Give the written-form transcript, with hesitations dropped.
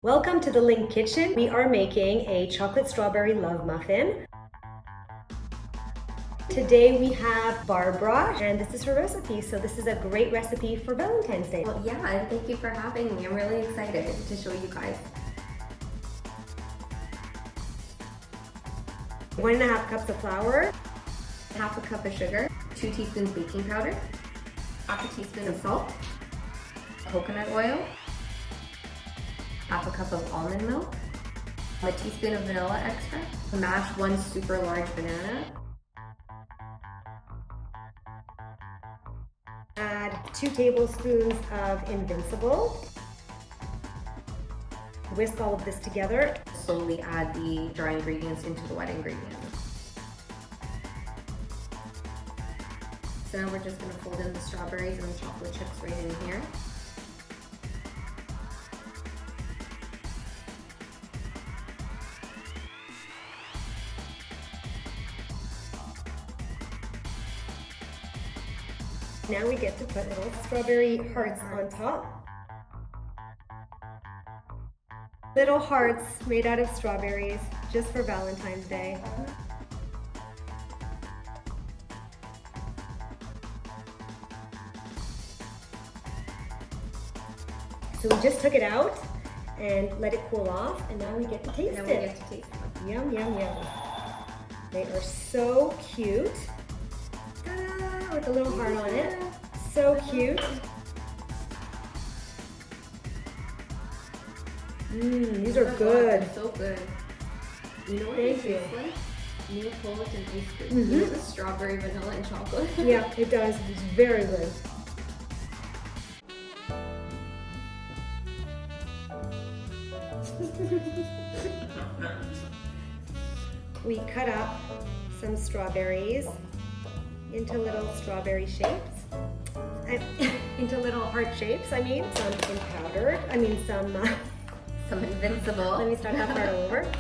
Welcome to the Link Kitchen. We are making a chocolate strawberry love muffin. Today we have Barbara, and this is her recipe. So this is a great recipe for Valentine's Day. Well, yeah, and thank you for having me. I'm really excited to show you guys. 1.5 cups of flour, Half a cup of sugar, 2 teaspoons baking powder, half a teaspoon of salt, coconut oil, half a cup of almond milk, a teaspoon of vanilla extract, mash 1 super large banana, add 2 tablespoons of Invincible. Whisk all of this together. slowly add the dry ingredients into the wet ingredients. So now we're just going to fold in the strawberries and the chocolate chips right in here. Now we get to put little strawberry hearts on top. Little hearts made out of strawberries, just for Valentine's Day. So we just took it out and let it cool off, and now we get to taste it. Now we get to taste them. Yum, yum, yum. They are so cute. Ta-da, with a little heart on it. So cute. These are good. So good. You know what Thank they you. taste like? Neapolitan ice cream. You know the strawberry, vanilla, and chocolate? Yeah, it does. It's very good. We cut up some strawberries into little strawberry shapes. Into little heart shapes, I mean. Some in powdered. Some Some Invincible. let me start that part over.